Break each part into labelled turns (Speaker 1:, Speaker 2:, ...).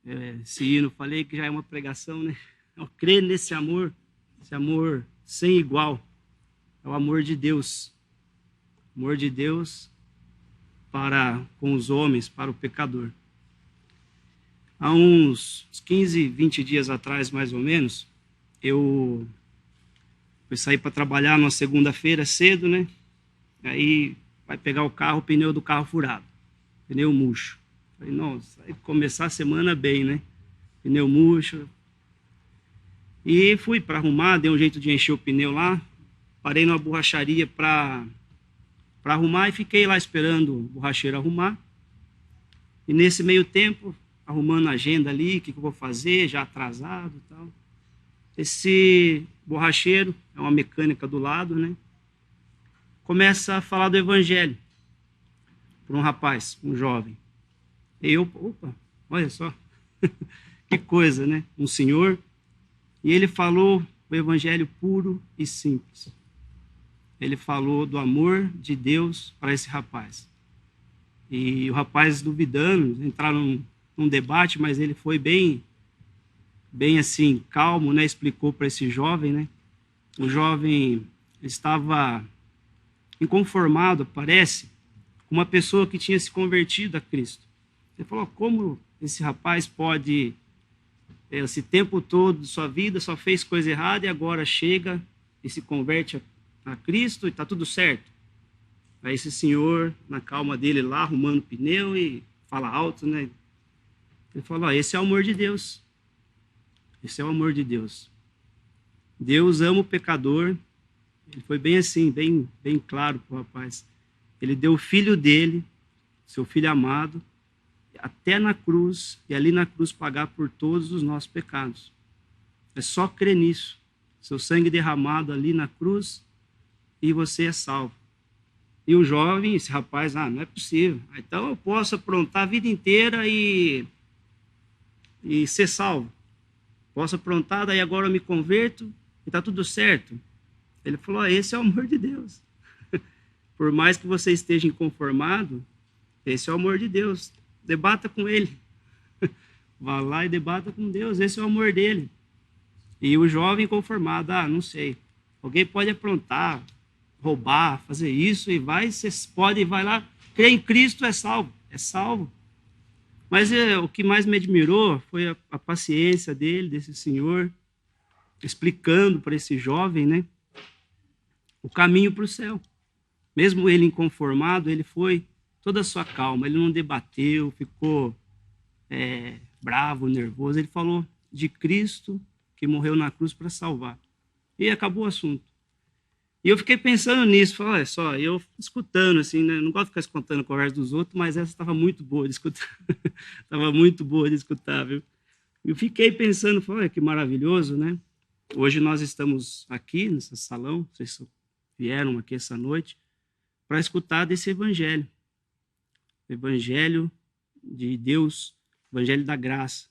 Speaker 1: Esse hino, falei que já é uma pregação, né? Eu creio nesse amor, esse amor sem igual. É o amor de Deus. Amor de Deus para com os homens, para o pecador. Há uns 15, 20 dias atrás, mais ou menos, eu fui sair para trabalhar numa segunda-feira cedo, né? Aí vai pegar o carro, o pneu do carro furado, pneu murcho. Falei, nossa, aí começar a semana bem, né? Pneu murcho. E fui para arrumar, dei um jeito de encher o pneu lá, parei numa borracharia para arrumar e fiquei lá esperando o borracheiro arrumar. E nesse meio tempo, arrumando a agenda ali, o que eu vou fazer, já atrasado e tal. Esse borracheiro, é uma mecânica do lado, né? Começa a falar do evangelho para um rapaz, um jovem. E eu, opa, olha só, que coisa, né? Um senhor. E ele falou o evangelho puro e simples. Ele falou do amor de Deus para esse rapaz. E o rapaz duvidando, entraram num debate, mas ele foi bem assim, calmo, né? Explicou para esse jovem, né? O jovem estava inconformado, parece, com uma pessoa que tinha se convertido a Cristo. Ele falou, como esse rapaz pode, esse tempo todo de sua vida, só fez coisa errada e agora chega e se converte a Cristo e está tudo certo? Aí esse senhor, na calma dele lá, arrumando pneu e fala alto, né? Ele falou, esse é o amor de Deus. Esse é o amor de Deus. Deus ama o pecador. Ele foi bem assim, bem claro para o rapaz. Ele deu o filho dele, seu filho amado, até na cruz, e ali na cruz pagar por todos os nossos pecados. É só crer nisso. Seu sangue derramado ali na cruz e você é salvo. E o jovem, esse rapaz, não é possível. Então eu posso aprontar a vida inteira e ser salvo. Posso aprontar, daí agora eu me converto e está tudo certo. Ele falou, esse é o amor de Deus. Por mais que você esteja inconformado, esse é o amor de Deus. Debata com ele. Vá lá e debata com Deus, esse é o amor dele. E o jovem conformado, não sei. Alguém pode aprontar, roubar, fazer isso, e você pode, vai lá, crer em Cristo, é salvo. É salvo. Mas o que mais me admirou foi a paciência dele, desse senhor, explicando para esse jovem, né, o caminho para o céu. Mesmo ele inconformado, ele foi toda a sua calma, ele não debateu, ficou bravo, nervoso, ele falou de Cristo que morreu na cruz para salvar. E acabou o assunto. E eu fiquei pensando nisso, falei, olha só, eu escutando, assim, né? Não gosto de ficar escutando a conversa dos outros, mas essa estava muito boa de escutar. Estava muito boa de escutar, viu? Eu fiquei pensando, falei, olha que maravilhoso, né? Hoje nós estamos aqui, nesse salão, vocês vieram aqui essa noite, para escutar desse evangelho. O evangelho de Deus, o evangelho da graça,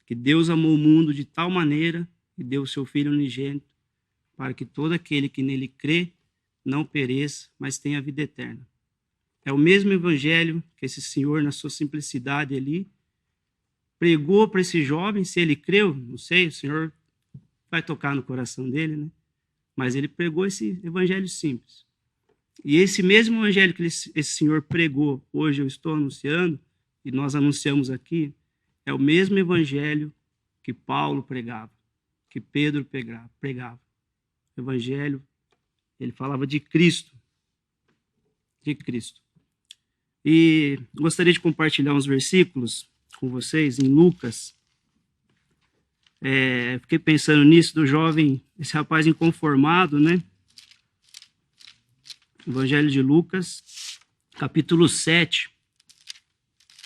Speaker 1: que Deus amou o mundo de tal maneira que deu o seu Filho unigênito, para que todo aquele que nele crê não pereça, mas tenha vida eterna. É o mesmo evangelho que esse senhor, na sua simplicidade ali, pregou para esse jovem. Se ele creu, não sei, o Senhor vai tocar no coração dele, né? Mas ele pregou esse evangelho simples. E esse mesmo evangelho que esse senhor pregou, hoje eu estou anunciando, e nós anunciamos aqui, é o mesmo evangelho que Paulo pregava, que Pedro pregava. O evangelho, ele falava de Cristo. De Cristo. E gostaria de compartilhar uns versículos com vocês em Lucas. Fiquei pensando nisso do jovem, esse rapaz inconformado, né? Evangelho de Lucas, capítulo 7,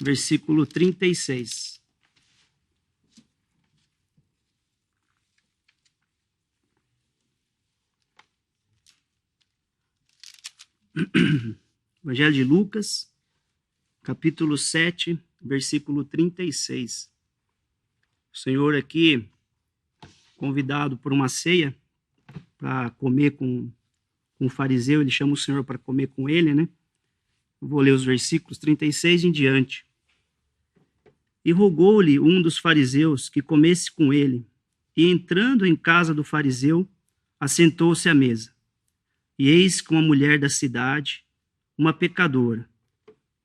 Speaker 1: versículo 36. Evangelho de Lucas, capítulo 7, versículo 36. O Senhor aqui, convidado por uma ceia, para comer com um fariseu, ele chama o Senhor para comer com ele, né? Eu vou ler os versículos 36 em diante. E rogou-lhe um dos fariseus que comesse com ele. E entrando em casa do fariseu, assentou-se à mesa. E eis que uma mulher da cidade, uma pecadora,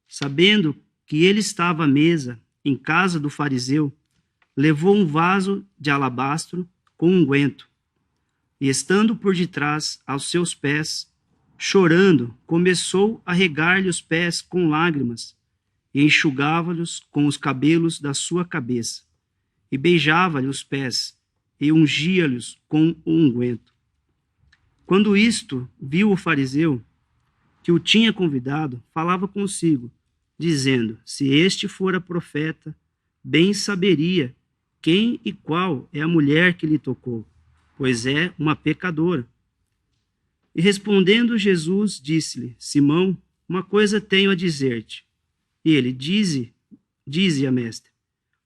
Speaker 1: sabendo que ele estava à mesa em casa do fariseu, levou um vaso de alabastro com unguento, e estando por detrás aos seus pés, chorando, começou a regar-lhe os pés com lágrimas, e enxugava-lhes com os cabelos da sua cabeça, e beijava-lhe os pés, e ungia-lhes com o unguento. Quando isto viu o fariseu, que o tinha convidado, falava consigo, dizendo: se este fora profeta, bem saberia quem e qual é a mulher que lhe tocou, pois é uma pecadora. E respondendo Jesus, disse-lhe: Simão, uma coisa tenho a dizer-te. E ele: dize-a, mestre.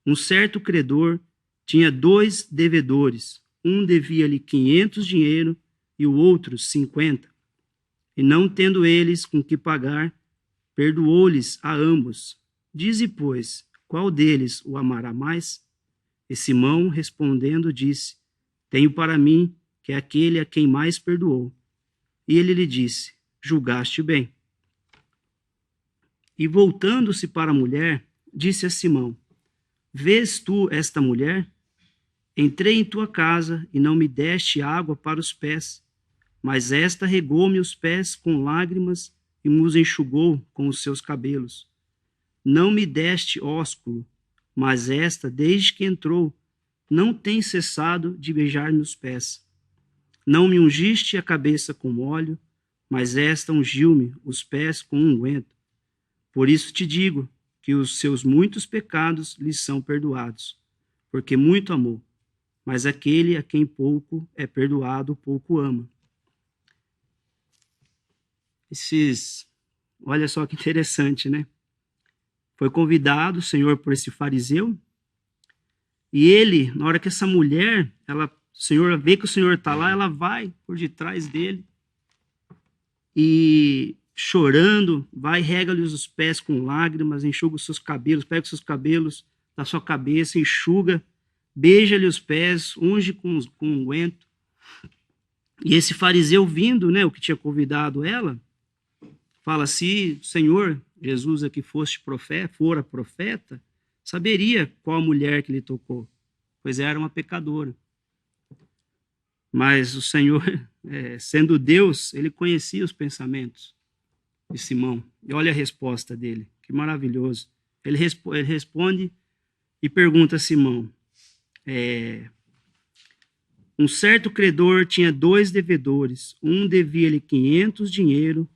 Speaker 1: Um certo credor tinha 2 devedores, um devia-lhe 500 dinheiro e o outro 50. E não tendo eles com que pagar, perdoou-lhes a ambos. Dize, pois, qual deles o amará mais? E Simão, respondendo, disse: tenho para mim que é aquele a quem mais perdoou. E ele lhe disse: julgaste bem. E voltando-se para a mulher, disse a Simão: vês tu esta mulher? Entrei em tua casa e não me deste água para os pés, mas esta regou-me os pés com lágrimas e me enxugou com os seus cabelos. Não me deste ósculo, mas esta, desde que entrou, não tem cessado de beijar-me os pés. Não me ungiste a cabeça com óleo, mas esta ungiu-me os pés com unguento. Por isso te digo que os seus muitos pecados lhe são perdoados, porque muito amou. Mas aquele a quem pouco é perdoado, pouco ama. Olha só que interessante, né? Foi convidado o Senhor por esse fariseu, e ele, na hora que essa mulher, o Senhor vê que o Senhor está lá, ela vai por detrás dele e chorando, vai, rega-lhe os pés com lágrimas, enxuga os seus cabelos, pega os seus cabelos da sua cabeça, enxuga, beija-lhe os pés, unge com unguento. E esse fariseu vindo, né, o que tinha convidado ela, fala: se o Senhor Jesus aqui fora profeta, saberia qual a mulher que lhe tocou, pois era uma pecadora. Mas o Senhor, sendo Deus, ele conhecia os pensamentos de Simão. E olha a resposta dele, que maravilhoso. Ele responde e pergunta a Simão: um certo credor tinha 2 devedores, um devia-lhe 500 dinheiro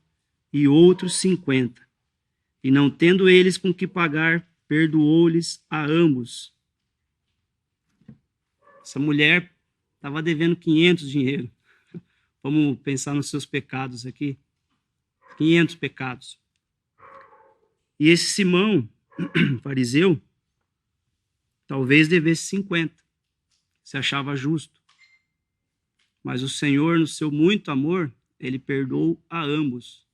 Speaker 1: e outro 50. E não tendo eles com que pagar, perdoou-lhes a ambos. Essa mulher estava devendo 500 dinheiro. Vamos pensar nos seus pecados aqui. 500 pecados. E esse Simão, fariseu, talvez devesse 50. Se achava justo. Mas o Senhor, no seu muito amor, ele perdoou a ambos.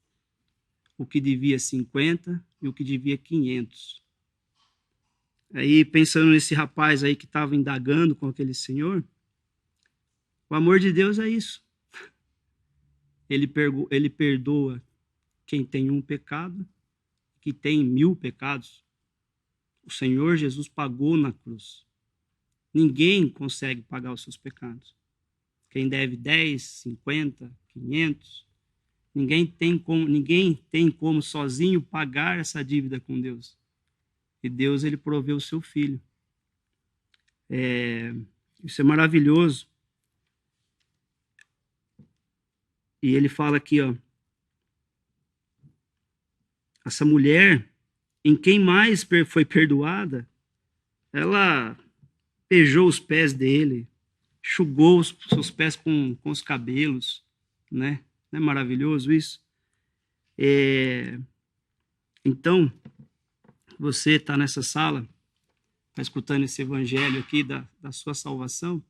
Speaker 1: O que devia 50 e o que devia 500. Aí, pensando nesse rapaz aí que estava indagando com aquele senhor, o amor de Deus é isso. Ele perdoa quem tem um pecado, que tem 1000 pecados. O Senhor Jesus pagou na cruz. Ninguém consegue pagar os seus pecados. Quem deve 10, 50, 500, ninguém tem como sozinho pagar essa dívida com Deus. E Deus, ele proveu o seu filho. Isso é maravilhoso. E ele fala aqui, essa mulher, em quem mais foi perdoada, ela beijou os pés dele, enxugou os seus pés com os cabelos, né? Não é maravilhoso isso? Então, você está nessa sala, está escutando esse evangelho aqui da sua salvação,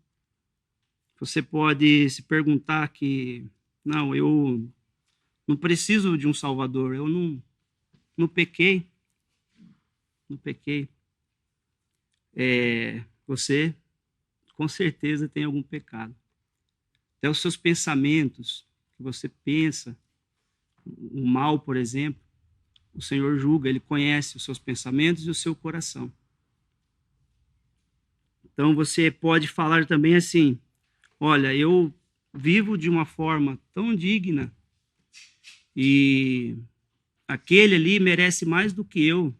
Speaker 1: você pode se perguntar que, não, eu não preciso de um salvador, eu não pequei, você com certeza tem algum pecado. Até os seus pensamentos, que você pensa, o mal, por exemplo, o Senhor julga, Ele conhece os seus pensamentos e o seu coração. Então você pode falar também assim: olha, eu vivo de uma forma tão digna e aquele ali merece mais do que eu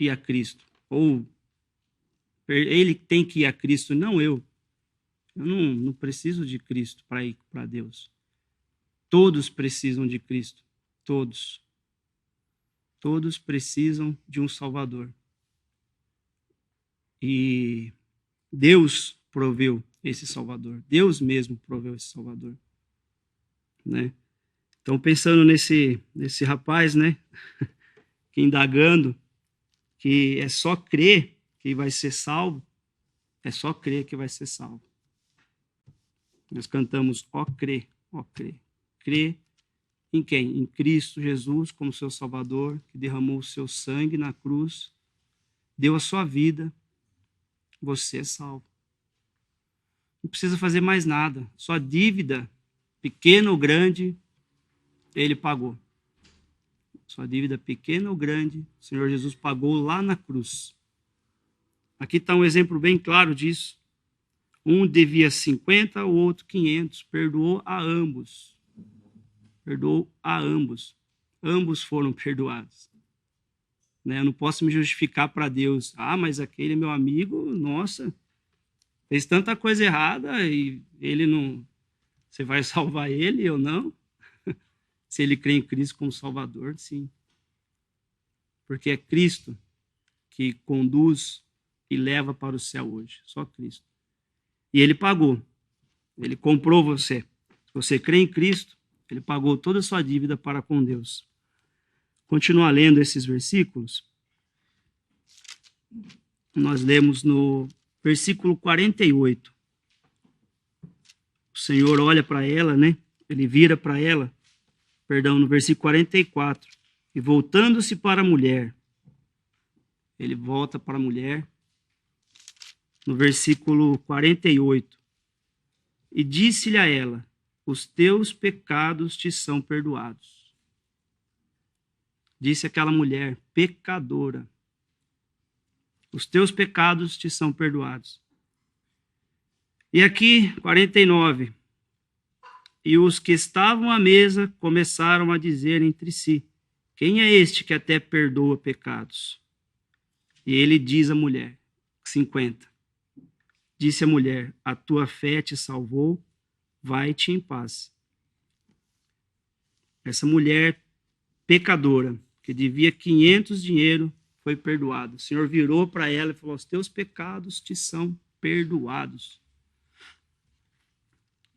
Speaker 1: ir a Cristo. Ou ele tem que ir a Cristo, não eu. Eu não preciso de Cristo para ir para Deus. Todos precisam de Cristo. Todos. Todos precisam de um Salvador. E Deus proveu esse Salvador. Deus mesmo proveu esse Salvador. Né? Então, pensando nesse rapaz, né? Que indagando, que é só crer que vai ser salvo, é só crer que vai ser salvo. Nós cantamos, ó crer, ó crer. Crer em quem? Em Cristo Jesus como seu Salvador, que derramou o seu sangue na cruz, deu a sua vida, você é salvo. Não precisa fazer mais nada. Sua dívida, pequena ou grande, ele pagou. Sua dívida pequena ou grande, o Senhor Jesus pagou lá na cruz. Aqui está um exemplo bem claro disso. Um devia 50, o outro 500. Perdoou a ambos. Perdoou a ambos. Ambos foram perdoados. Né? Eu não posso me justificar para Deus. Ah, mas aquele meu amigo, nossa, fez tanta coisa errada e ele não... Você vai salvar ele ou não? Se ele crê em Cristo como Salvador, sim. Porque é Cristo que conduz e leva para o céu hoje. Só Cristo. E ele pagou. Ele comprou você. Se você crê em Cristo, ele pagou toda a sua dívida para com Deus. Continua lendo esses versículos. Nós lemos no versículo 48. O Senhor olha para ela, né? Ele vira para ela, no versículo 44. E voltando-se para a mulher, ele volta para a mulher, no versículo 48. E disse-lhe a ela: os teus pecados te são perdoados. Disse aquela mulher, pecadora: os teus pecados te são perdoados. E aqui, 49. E os que estavam à mesa começaram a dizer entre si: quem é este que até perdoa pecados? E ele diz à mulher, 50. Disse a mulher: a tua fé te salvou, vai-te em paz. Essa mulher pecadora, que devia 500 dinheiro, foi perdoada. O Senhor virou para ela e falou: os teus pecados te são perdoados.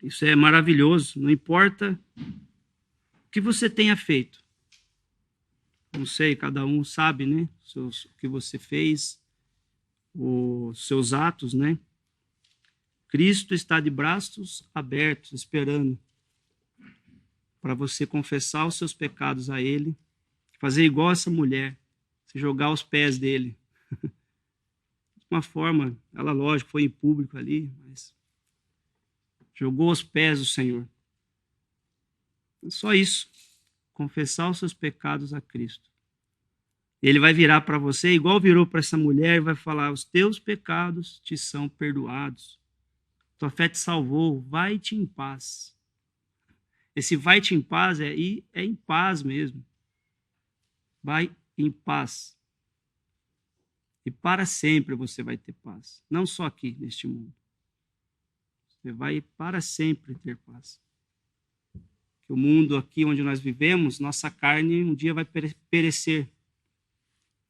Speaker 1: Isso é maravilhoso. Não importa o que você tenha feito. Não sei, cada um sabe, né? O que você fez, os seus atos, né? Cristo está de braços abertos, esperando para você confessar os seus pecados a Ele, fazer igual essa mulher, se jogar aos pés dele. De uma forma, ela, lógico, foi em público ali, mas jogou aos pés do Senhor. É só isso, confessar os seus pecados a Cristo. Ele vai virar para você, igual virou para essa mulher, e vai falar: os teus pecados te são perdoados. Tua fé te salvou, vai-te em paz. Esse vai-te em paz é em paz mesmo. Vai em paz. E para sempre você vai ter paz. Não só aqui, neste mundo. Você vai para sempre ter paz. Que o mundo aqui onde nós vivemos, nossa carne um dia vai perecer.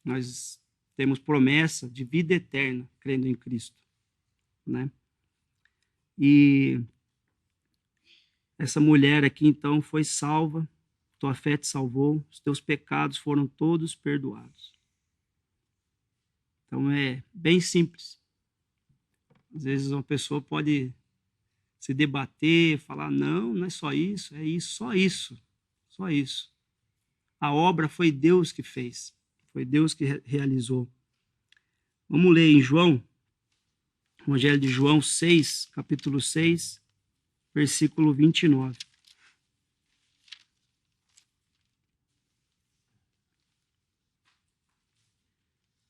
Speaker 1: Nós temos promessa de vida eterna, crendo em Cristo. Né? E essa mulher aqui, então, foi salva, tua fé te salvou, os teus pecados foram todos perdoados. Então, é bem simples. Às vezes uma pessoa pode se debater, falar: não, não é só isso, é isso, só isso, só isso. A obra foi Deus que fez, foi Deus que realizou. Vamos ler em João, Evangelho de João 6, capítulo 6, versículo 29.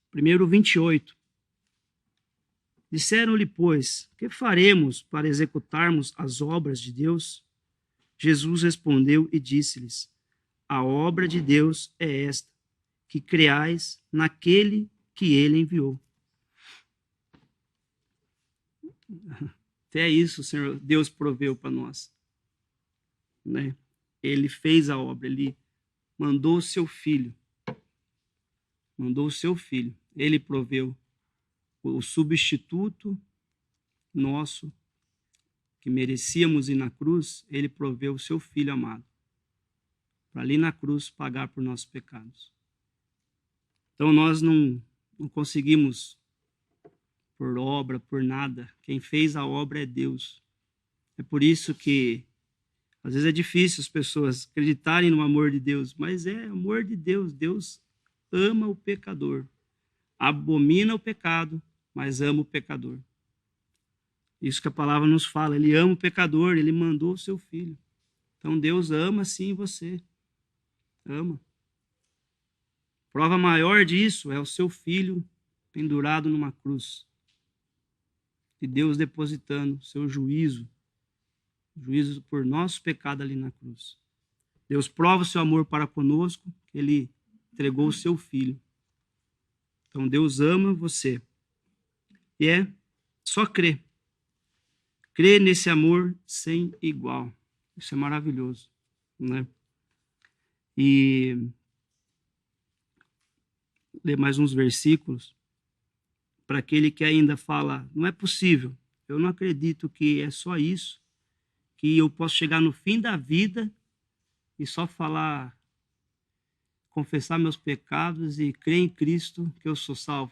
Speaker 1: Primeiro 28. Disseram-lhe, pois, que faremos para executarmos as obras de Deus? Jesus respondeu e disse-lhes, a obra de Deus é esta, que creais naquele que ele enviou. Até isso, Senhor, Deus proveu para nós. Né? Ele fez a obra, ele mandou o seu filho. Mandou o seu filho. Ele proveu o substituto nosso, que merecíamos ir na cruz, ele proveu o seu filho amado, para ali na cruz pagar por nossos pecados. Então nós não conseguimos por obra, por nada. Quem fez a obra é Deus. É por isso que às vezes é difícil as pessoas acreditarem no amor de Deus, mas é amor de Deus. Deus ama o pecador, abomina o pecado, mas ama o pecador. Isso que a palavra nos fala, ele ama o pecador, ele mandou o seu filho. Então Deus ama sim você, ama. Prova maior disso é o seu filho pendurado numa cruz. E Deus depositando seu juízo por nosso pecado ali na cruz. Deus prova o seu amor para conosco, ele entregou o seu filho. Então Deus ama você. E é só crer. Crer nesse amor sem igual. Isso é maravilhoso, né? E ler mais uns versículos para aquele que ainda fala, não é possível, eu não acredito que é só isso, que eu posso chegar no fim da vida e só falar, confessar meus pecados e crer em Cristo que eu sou salvo.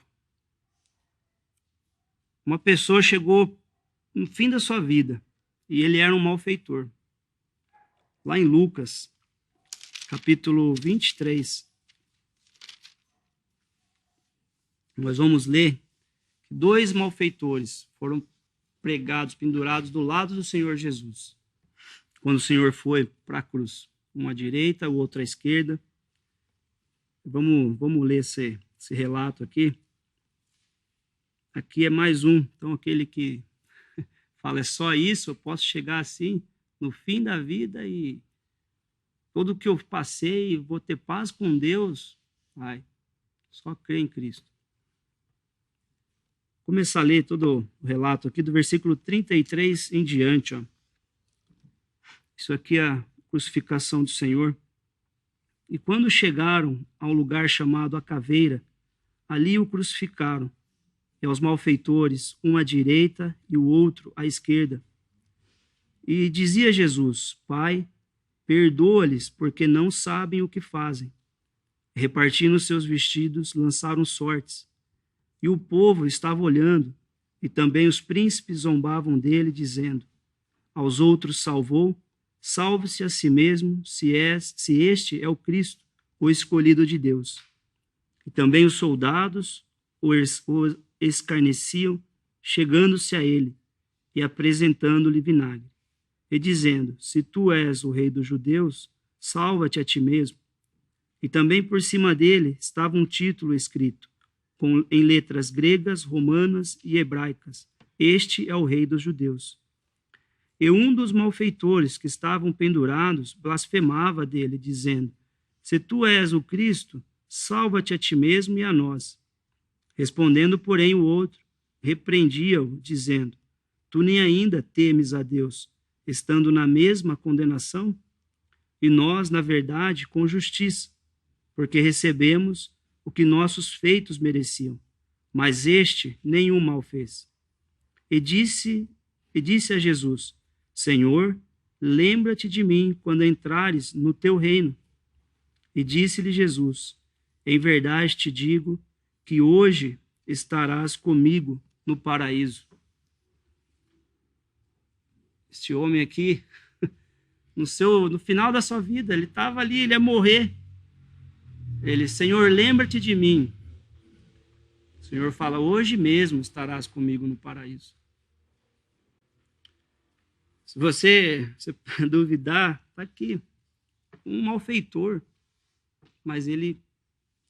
Speaker 1: Uma pessoa chegou no fim da sua vida e ele era um malfeitor. Lá em Lucas, capítulo 23, nós vamos ler que 2 malfeitores foram pregados, pendurados do lado do Senhor Jesus, quando o Senhor foi para a cruz, um à direita, o outro à esquerda. Vamos ler esse relato aqui. Aqui é mais um. Então, aquele que fala, é só isso, eu posso chegar assim, no fim da vida e tudo o que eu passei, vou ter paz com Deus. Vai, só crer em Cristo. Vou começar a ler todo o relato aqui, do versículo 33 em diante. Ó. Isso aqui é a crucificação do Senhor. E quando chegaram ao lugar chamado a Caveira, ali o crucificaram, e aos malfeitores, um à direita e o outro à esquerda. E dizia Jesus, Pai, perdoa-lhes, porque não sabem o que fazem. Repartindo seus vestidos, lançaram sortes. E o povo estava olhando, e também os príncipes zombavam dele, dizendo, aos outros salvou, salve-se a si mesmo, se este é o Cristo, o escolhido de Deus. E também os soldados o escarneciam, chegando-se a ele e apresentando-lhe vinagre, e dizendo, se tu és o rei dos judeus, salva-te a ti mesmo. E também por cima dele estava um título escrito, em letras gregas, romanas e hebraicas, este é o rei dos judeus. E um dos malfeitores que estavam pendurados blasfemava dele, dizendo, se tu és o Cristo, salva-te a ti mesmo e a nós. Respondendo, porém, o outro, repreendia-o, dizendo, tu nem ainda temes a Deus, estando na mesma condenação? E nós, na verdade, com justiça, porque recebemos o que nossos feitos mereciam, mas este nenhum mal fez. E disse a Jesus, Senhor, lembra-te de mim quando entrares no teu reino. E disse-lhe Jesus, em verdade te digo que hoje estarás comigo no paraíso. Este homem aqui, no final da sua vida, ele estava ali, ele ia morrer. Ele, Senhor, lembra-te de mim. O Senhor fala, hoje mesmo estarás comigo no paraíso. Se você duvidar, está aqui. Um malfeitor, mas ele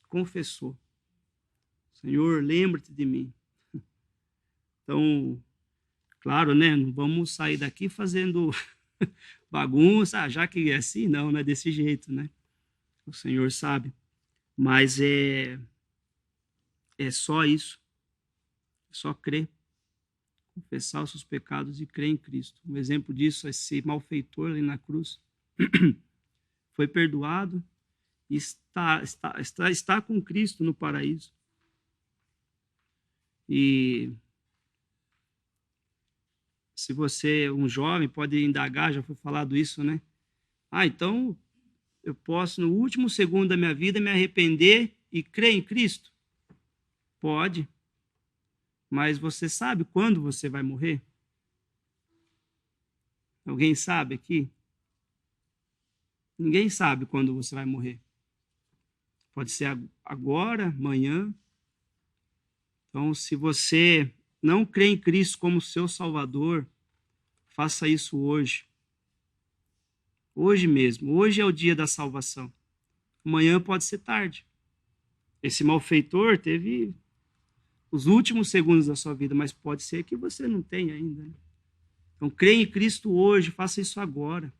Speaker 1: confessou. Senhor, lembra-te de mim. Então, claro, né? Não vamos sair daqui fazendo bagunça, já que é assim, não é desse jeito, né? O Senhor sabe. Mas é só isso. É só crer. Confessar os seus pecados e crer em Cristo. Um exemplo disso é esse malfeitor ali na cruz. Foi perdoado e está com Cristo no paraíso. E se você, um jovem, pode indagar, já foi falado isso, né? Então eu posso, no último segundo da minha vida, me arrepender e crer em Cristo? Pode. Mas você sabe quando você vai morrer? Alguém sabe aqui? Ninguém sabe quando você vai morrer. Pode ser agora, amanhã. Então, se você não crê em Cristo como seu Salvador, faça isso hoje. Hoje mesmo. Hoje é o dia da salvação. Amanhã pode ser tarde. Esse malfeitor teve os últimos segundos da sua vida, mas pode ser que você não tenha ainda. Né? Então, creia em Cristo hoje, faça isso agora.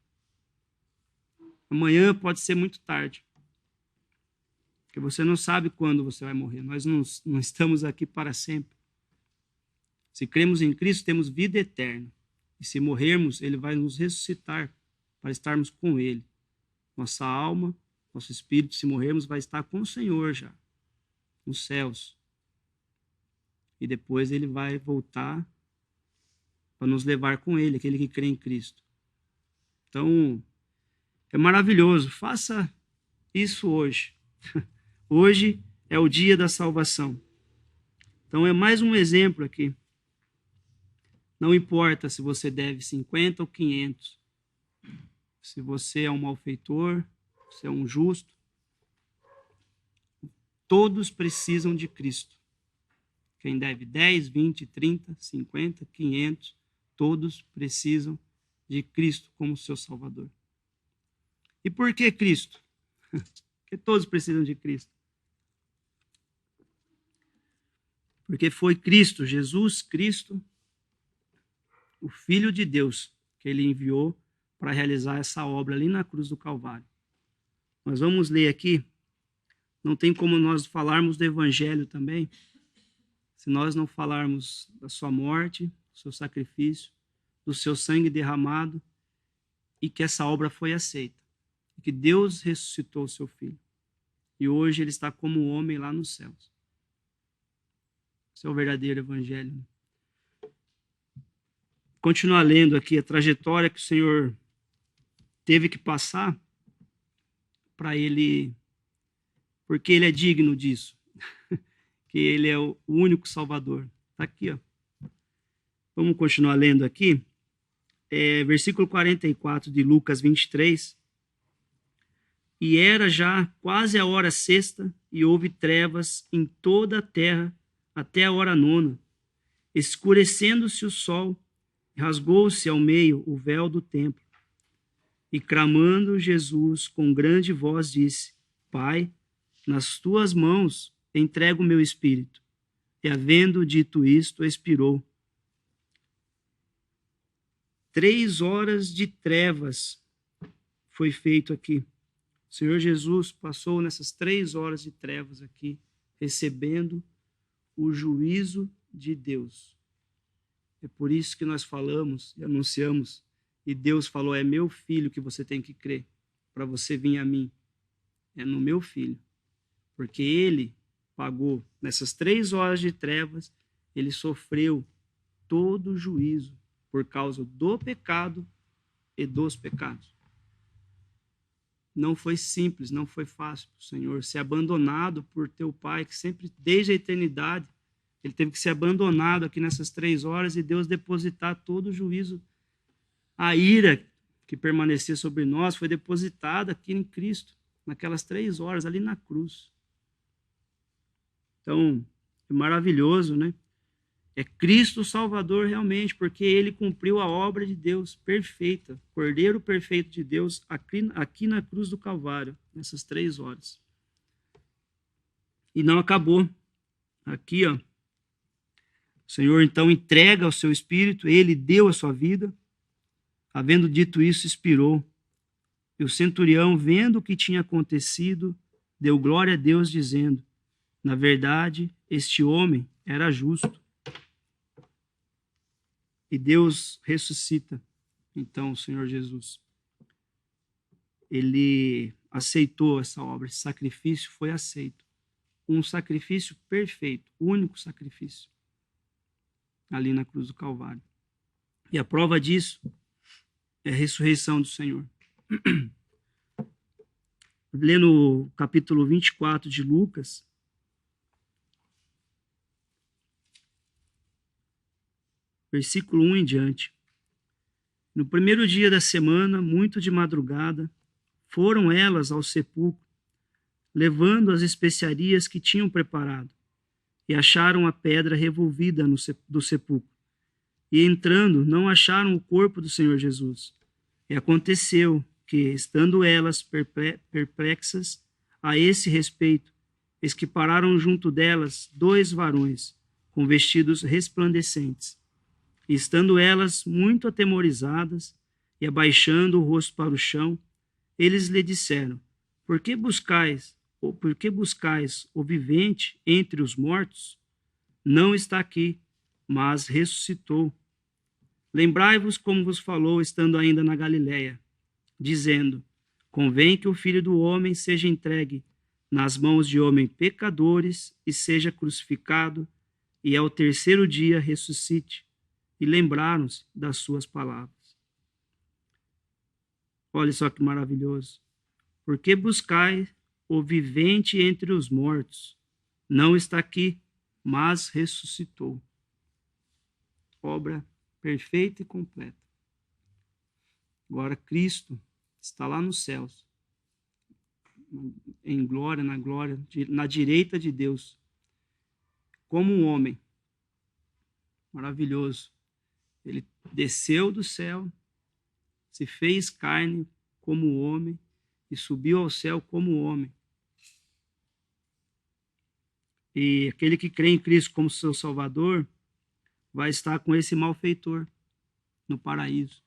Speaker 1: Amanhã pode ser muito tarde. Porque você não sabe quando você vai morrer. Nós não estamos aqui para sempre. Se cremos em Cristo, temos vida eterna. E se morrermos, Ele vai nos ressuscitar para estarmos com Ele. Nossa alma, nosso espírito, se morrermos, vai estar com o Senhor já, nos céus. E depois Ele vai voltar para nos levar com Ele, aquele que crê em Cristo. Então, é maravilhoso. Faça isso hoje. Hoje é o dia da salvação. Então, é mais um exemplo aqui. Não importa se você deve 50 ou 500. Se você é um malfeitor, se é um justo. Todos precisam de Cristo. Quem deve 10, 20, 30, 50, 500, todos precisam de Cristo como seu Salvador. E por que Cristo? Porque todos precisam de Cristo. Porque foi Cristo, Jesus Cristo, o Filho de Deus, que Ele enviou para realizar essa obra ali na cruz do Calvário. Nós vamos ler aqui, não tem como nós falarmos do Evangelho também, se nós não falarmos da sua morte, do seu sacrifício, do seu sangue derramado, e que essa obra foi aceita, e que Deus ressuscitou o seu Filho. E hoje ele está como homem lá nos céus. Esse é o verdadeiro Evangelho. Continuar lendo aqui a trajetória que o Senhor teve que passar para ele, porque ele é digno disso, que ele é o único Salvador. Está aqui, ó. Vamos continuar lendo aqui. Versículo 44 de Lucas 23. E era já quase a hora sexta, e houve trevas em toda a terra até a hora nona. Escurecendo-se o sol, rasgou-se ao meio o véu do templo. E clamando Jesus com grande voz disse: Pai, nas tuas mãos entrego o meu espírito. E havendo dito isto, expirou. 3 horas de trevas foi feito aqui. O Senhor Jesus passou nessas 3 horas de trevas aqui, recebendo o juízo de Deus. É por isso que nós falamos e anunciamos, e Deus falou, é meu filho que você tem que crer, para você vir a mim. É no meu filho. Porque ele pagou, nessas 3 horas de trevas, ele sofreu todo o juízo por causa do pecado e dos pecados. Não foi simples, não foi fácil para o Senhor ser abandonado por teu Pai, que sempre, desde a eternidade, ele teve que ser abandonado aqui nessas 3 horas e Deus depositar todo o juízo. A ira que permanecia sobre nós foi depositada aqui em Cristo, naquelas 3 horas, ali na cruz. Então, é maravilhoso, né? É Cristo o Salvador realmente, porque ele cumpriu a obra de Deus perfeita, Cordeiro perfeito de Deus, aqui na cruz do Calvário, nessas 3 horas. E não acabou. Aqui, ó, o Senhor então entrega o seu Espírito, ele deu a sua vida. Havendo dito isso, expirou. E o centurião, vendo o que tinha acontecido, deu glória a Deus, dizendo: na verdade, este homem era justo. E Deus ressuscita, então, o Senhor Jesus. Ele aceitou essa obra, esse sacrifício foi aceito. Um sacrifício perfeito, único sacrifício, ali na cruz do Calvário. E a prova disso é a ressurreição do Senhor. Lê no capítulo 24 de Lucas, versículo 1 em diante. No primeiro dia da semana, muito de madrugada, foram elas ao sepulcro, levando as especiarias que tinham preparado, e acharam a pedra revolvida do sepulcro. E entrando, não acharam o corpo do Senhor Jesus. E aconteceu que, estando elas perplexas a esse respeito, eis que pararam junto delas 2 varões, com vestidos resplandecentes. E estando elas muito atemorizadas e abaixando o rosto para o chão, eles lhe disseram: Por que buscais o vivente entre os mortos? Não está aqui, mas ressuscitou. Lembrai-vos como vos falou, estando ainda na Galiléia, dizendo: Convém que o Filho do Homem seja entregue nas mãos de homens pecadores e seja crucificado, e ao terceiro dia ressuscite. E lembraram-se das suas palavras. Olha só que maravilhoso. Por que buscai o vivente entre os mortos? Não está aqui, mas ressuscitou. Obra perfeita e completa. Agora Cristo está lá nos céus, em glória, na direita de Deus, como um homem. Maravilhoso. Ele desceu do céu, se fez carne como homem e subiu ao céu como homem. E aquele que crê em Cristo como seu Salvador vai estar com esse malfeitor no paraíso.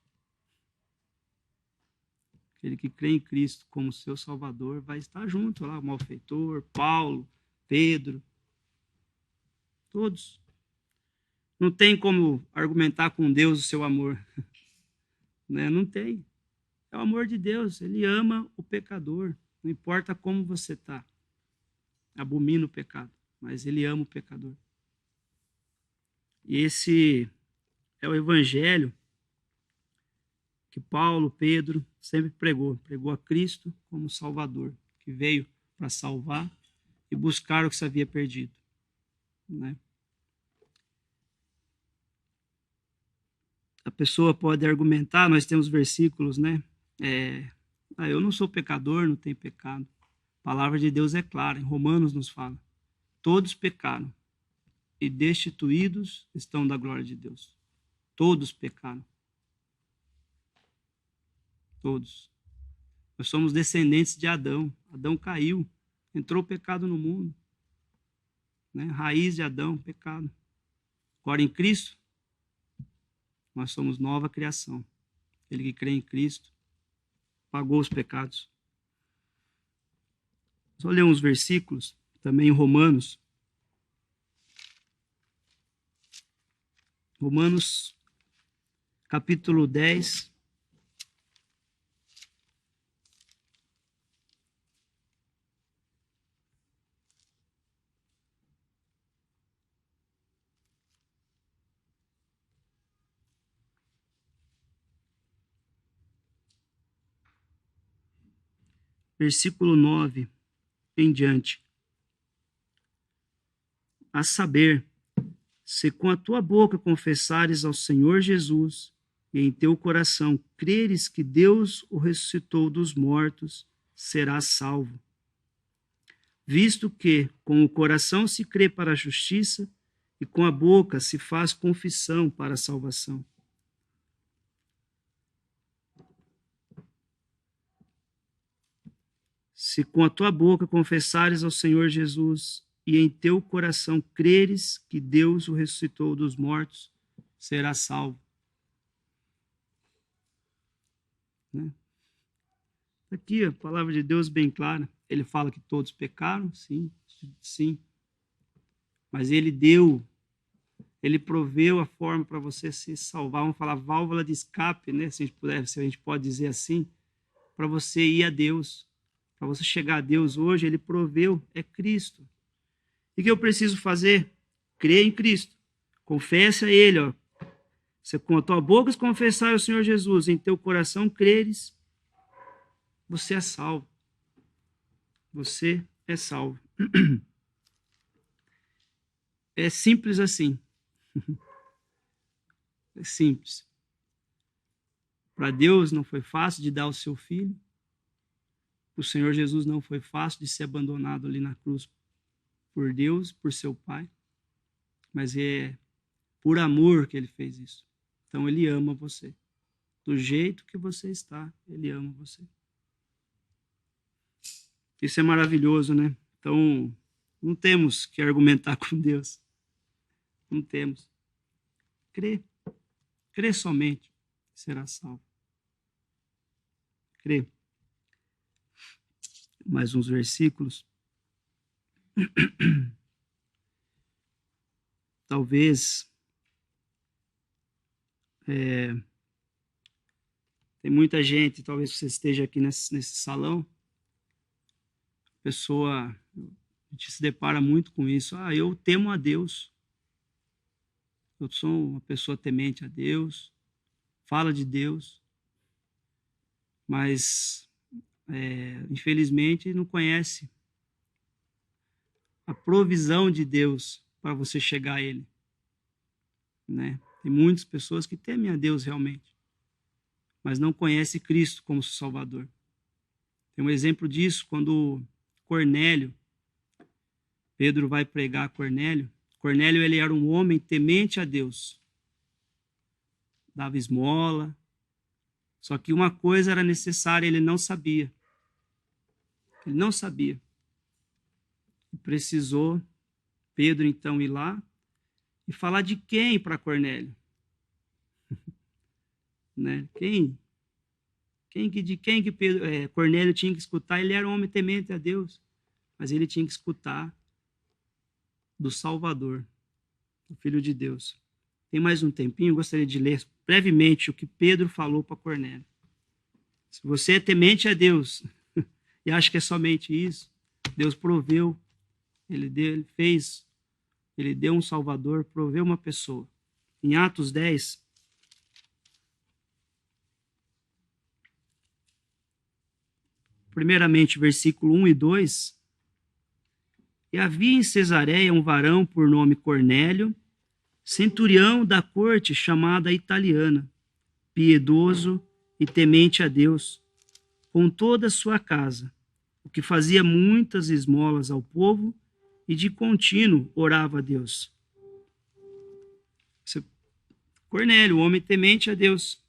Speaker 1: Aquele que crê em Cristo como seu Salvador vai estar junto lá, o malfeitor, Paulo, Pedro, todos. Não tem como argumentar com Deus o seu amor. Né? Não tem. É o amor de Deus. Ele ama o pecador. Não importa como você está. Abomina o pecado. Mas ele ama o pecador. E esse é o evangelho que Paulo, Pedro, sempre pregou. Pregou a Cristo como Salvador, que veio para salvar e buscar o que se havia perdido. Né? A pessoa pode argumentar, nós temos versículos, né? Eu não sou pecador, não tenho pecado. A palavra de Deus é clara, em Romanos nos fala. Todos pecaram e destituídos estão da glória de Deus. Todos pecaram. Todos. Nós somos descendentes de Adão. Adão caiu, entrou o pecado no mundo. Né? Raiz de Adão, pecado. Agora em Cristo, nós somos nova criação. Ele que crê em Cristo pagou os pecados. Só ler uns versículos, também em Romanos. Romanos, capítulo 10. Versículo 9 em diante. A saber, se com a tua boca confessares ao Senhor Jesus e em teu coração creres que Deus o ressuscitou dos mortos, serás salvo. visto que com o coração se crê para a justiça e com a boca se faz confissão para a salvação. Se com a tua boca confessares ao Senhor Jesus e em teu coração creres que Deus o ressuscitou dos mortos, serás salvo. Né? Aqui a palavra de Deus bem clara. Ele fala que todos pecaram, sim, sim. Mas ele proveu a forma para você se salvar. Vamos falar válvula de escape, né? Se a gente pode dizer assim, para você ir a Deus. Para você chegar a Deus hoje, ele proveu, é Cristo. E o que eu preciso fazer? Crer em Cristo. Confesse a ele, ó. Se com a tua boca confessar o Senhor Jesus, em teu coração creres, você é salvo. Você é salvo. É simples assim. É simples. Para Deus não foi fácil de dar o seu filho. O Senhor Jesus não foi fácil de ser abandonado ali na cruz por Deus, por seu Pai. Mas é por amor que ele fez isso. Então ele ama você. Do jeito que você está, ele ama você. Isso é maravilhoso, né? Então, não temos que argumentar com Deus. Não temos. Crê. Crê somente, será salvo. Crê. Mais uns versículos. Talvez tem muita gente, talvez você esteja aqui nesse salão, a gente se depara muito com isso. Eu temo a Deus. Eu sou uma pessoa temente a Deus, fala de Deus, mas infelizmente não conhece a provisão de Deus para você chegar a Ele. Né? Tem muitas pessoas que temem a Deus realmente, mas não conhecem Cristo como seu Salvador. Tem um exemplo disso quando Cornélio, Pedro vai pregar a Cornélio. Cornélio, ele era um homem temente a Deus. Dava esmola. Só que uma coisa era necessária, ele não sabia. Ele não sabia. E precisou Pedro, então, ir lá e falar de quem para Cornélio? Né? De quem que Cornélio tinha que escutar? Ele era um homem temente a Deus, mas ele tinha que escutar do Salvador, o Filho de Deus. Tem mais um tempinho, eu gostaria de ler brevemente o que Pedro falou para Cornélio. Se você é temente a Deus e acha que é somente isso, Deus proveu, ele deu um Salvador, proveu uma pessoa. Em Atos 10, primeiramente, versículo 1 e 2, e havia em Cesareia um varão por nome Cornélio, centurião da corte chamada italiana, piedoso e temente a Deus, com toda a sua casa, o que fazia muitas esmolas ao povo e de contínuo orava a Deus. Cornélio, o homem temente a Deus,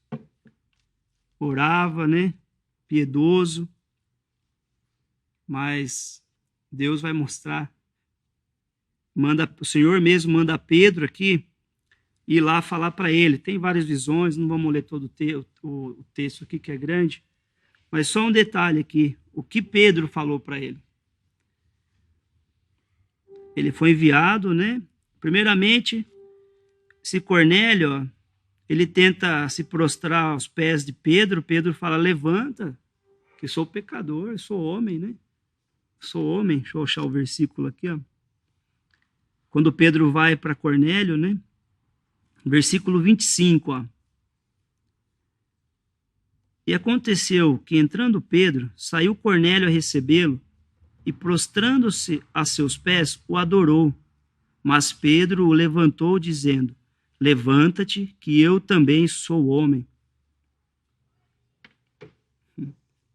Speaker 1: orava, né? Piedoso, mas Deus vai mostrar, o Senhor mesmo manda Pedro aqui ir lá falar para ele. Tem várias visões, não vamos ler todo o texto aqui que é grande, mas só um detalhe aqui, o que Pedro falou para ele. Ele foi enviado, né? Primeiramente, esse Cornélio, ele tenta se prostrar aos pés de Pedro. Pedro fala, levanta, que sou pecador, sou homem, né? Sou homem. Deixa eu achar o versículo aqui, ó. Quando Pedro vai para Cornélio, né? Versículo 25, ó. E aconteceu que, entrando Pedro, saiu Cornélio a recebê-lo, e prostrando-se a seus pés, o adorou. Mas Pedro o levantou, dizendo, levanta-te, que eu também sou homem.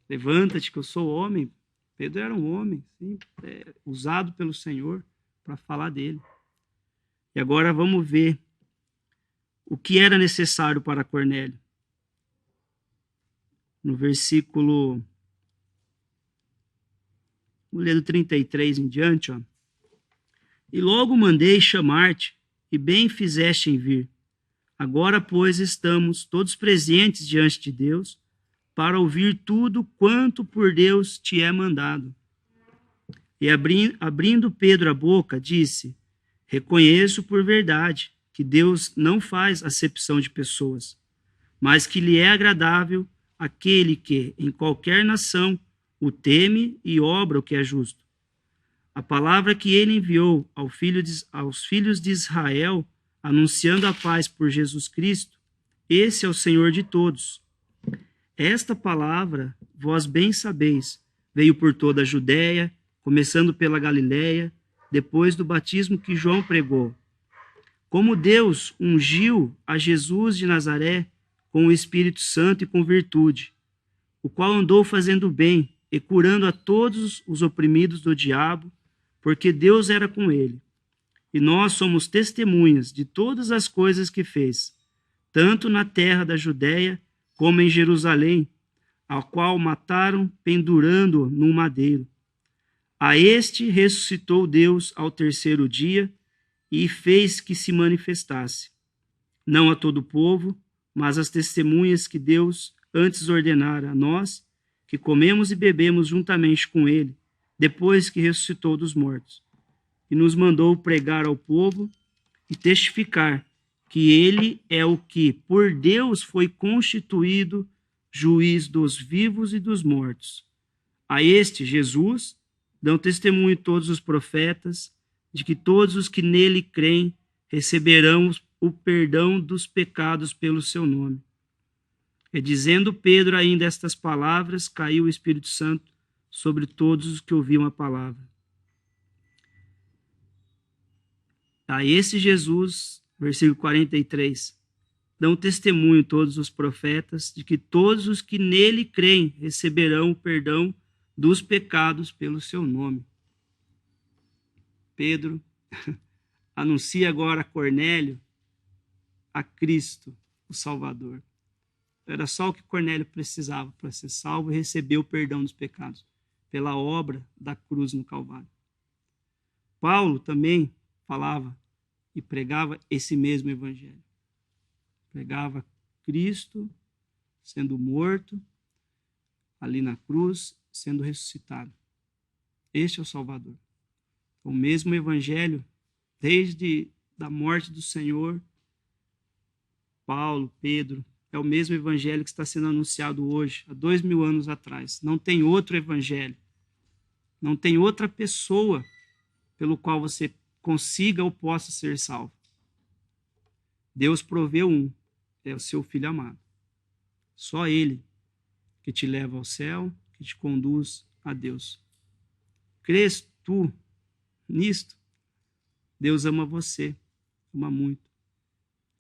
Speaker 1: Levanta-te, que eu sou homem. Pedro era um homem, sim, usado pelo Senhor para falar dele. E agora vamos ver o que era necessário para Cornélio. No versículo, vou ler do 33 em diante, ó. E logo mandei chamar-te, e bem fizeste em vir. Agora, pois, estamos todos presentes diante de Deus, para ouvir tudo quanto por Deus te é mandado. E abrindo Pedro a boca, disse: reconheço por verdade que Deus não faz acepção de pessoas, mas que lhe é agradável aquele que, em qualquer nação, o teme e obra o que é justo. A palavra que ele enviou aos filhos de Israel, anunciando a paz por Jesus Cristo, esse é o Senhor de todos. Esta palavra, vós bem sabeis, veio por toda a Judéia, começando pela Galiléia, depois do batismo que João pregou. Como Deus ungiu a Jesus de Nazaré com o Espírito Santo e com virtude, o qual andou fazendo bem e curando a todos os oprimidos do diabo, porque Deus era com ele. E nós somos testemunhas de todas as coisas que fez, tanto na terra da Judéia como em Jerusalém, ao qual mataram pendurando-o num madeiro. A este ressuscitou Deus ao terceiro dia e fez que se manifestasse, não a todo o povo, mas às testemunhas que Deus antes ordenara a nós, que comemos e bebemos juntamente com ele, depois que ressuscitou dos mortos, e nos mandou pregar ao povo e testificar que ele é o que, por Deus, foi constituído juiz dos vivos e dos mortos. A este, Jesus, dão testemunho todos os profetas, de que todos os que nele creem receberão o perdão dos pecados pelo seu nome. E dizendo Pedro ainda estas palavras, caiu o Espírito Santo sobre todos os que ouviam a palavra. A esse Jesus, versículo 43, dão testemunho todos os profetas de que todos os que nele creem receberão o perdão dos pecados pelo seu nome. Pedro anuncia agora a Cornélio a Cristo, o Salvador. Era só o que Cornélio precisava para ser salvo e receber o perdão dos pecados, pela obra da cruz no Calvário. Paulo também falava e pregava esse mesmo evangelho. Pregava Cristo sendo morto ali na cruz, sendo ressuscitado. Este é o Salvador. O mesmo evangelho, desde a morte do Senhor, Paulo, Pedro, é o mesmo evangelho que está sendo anunciado hoje, há 2000 anos atrás. Não tem outro evangelho. Não tem outra pessoa pelo qual você consiga ou possa ser salvo. Deus proveu um, é o seu Filho amado. Só Ele que te leva ao céu, que te conduz a Deus. Crês tu nisto? Deus ama você, ama muito.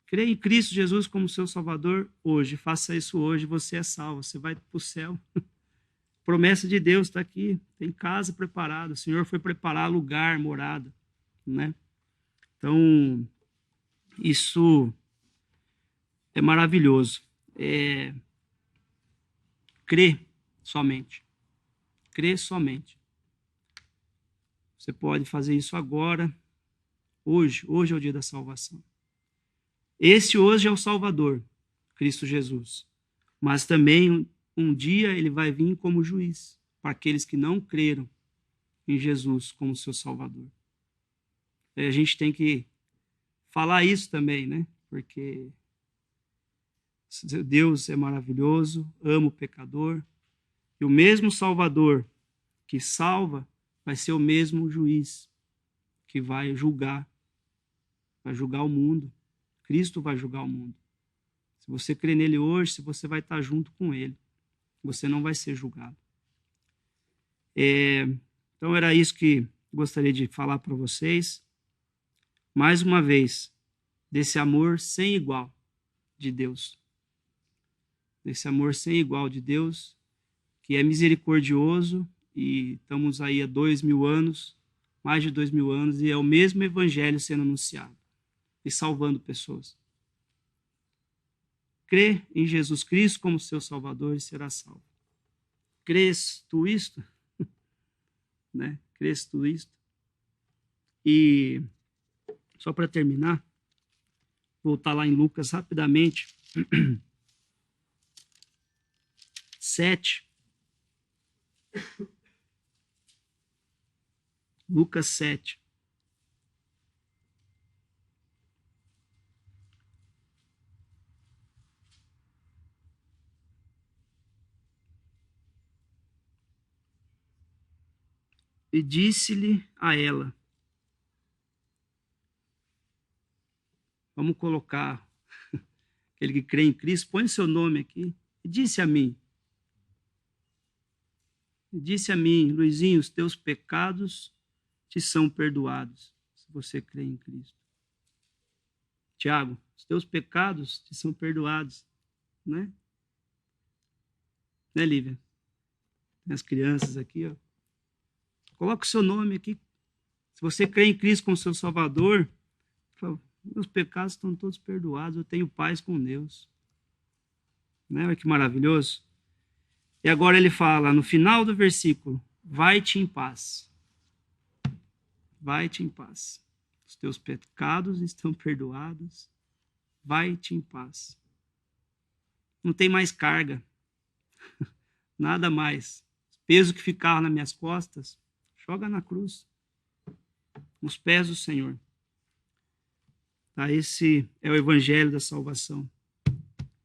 Speaker 1: Crê em Cristo Jesus como seu Salvador hoje. Faça isso hoje, você é salvo. Você vai para o céu. Promessa de Deus está aqui. Tem casa preparada. O Senhor foi preparar lugar, morada, né? Então, isso é maravilhoso. Crê somente. Crê somente. Você pode fazer isso agora, hoje. Hoje é o dia da salvação. Esse hoje é o Salvador, Cristo Jesus. Mas também um dia ele vai vir como juiz para aqueles que não creram em Jesus como seu Salvador. E a gente tem que falar isso também, né? Porque Deus é maravilhoso, ama o pecador. E o mesmo Salvador que salva vai ser o mesmo juiz que vai julgar o mundo. Cristo vai julgar o mundo. Se você crê nele hoje, você vai estar junto com ele. Você não vai ser julgado. Então era isso que gostaria de falar para vocês. Mais uma vez, desse amor sem igual de Deus. Desse amor sem igual de Deus, que é misericordioso e estamos aí há 2000 anos, mais de 2000 anos, e é o mesmo evangelho sendo anunciado e salvando pessoas. Crê em Jesus Cristo como seu Salvador e será salvo. Crês tu isto? Né? Crês tu isto? E só para terminar, voltar lá em Lucas rapidamente. 7. Lucas 7. E disse-lhe a ela, vamos colocar aquele que crê em Cristo, põe o seu nome aqui, e disse a mim, Luizinho, os teus pecados te são perdoados, se você crê em Cristo. Tiago, os teus pecados te são perdoados, né? Né, Lívia? Tem as crianças aqui, ó. Coloca o seu nome aqui. Se você crê em Cristo como seu Salvador, fala, meus pecados estão todos perdoados, eu tenho paz com Deus. Né? Olha que maravilhoso. E agora ele fala, no final do versículo, vai-te em paz. Vai-te em paz. Os teus pecados estão perdoados. Vai-te em paz. Não tem mais carga. Nada mais. O peso que ficava nas minhas costas, joga na cruz. Nos pés do Senhor. Tá? Esse é o evangelho da salvação.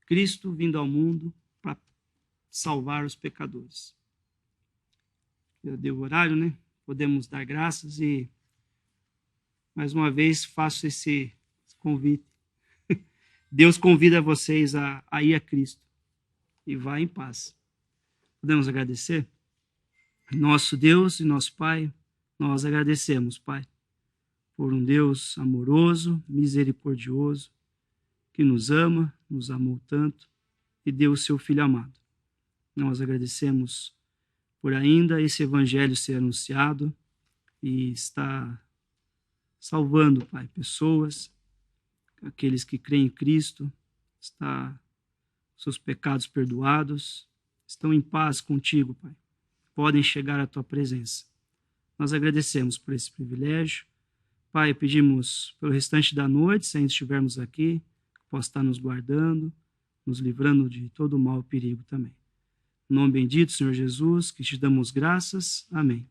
Speaker 1: Cristo vindo ao mundo para salvar os pecadores. Eu dei o horário, né? Podemos dar graças e mais uma vez faço esse convite. Deus convida vocês a ir a Cristo e vá em paz. Podemos agradecer? Nosso Deus e nosso Pai, nós agradecemos, Pai, por um Deus amoroso, misericordioso, que nos ama, nos amou tanto e deu o seu Filho amado. Nós agradecemos por ainda esse evangelho ser anunciado e está salvando, Pai, pessoas, aqueles que creem em Cristo, seus pecados perdoados, estão em paz contigo, Pai. Podem chegar à tua presença. Nós agradecemos por esse privilégio. Pai, pedimos pelo restante da noite, se ainda estivermos aqui, que possa estar nos guardando, nos livrando de todo o mal e perigo também. Em nome bendito, Senhor Jesus, que te damos graças. Amém.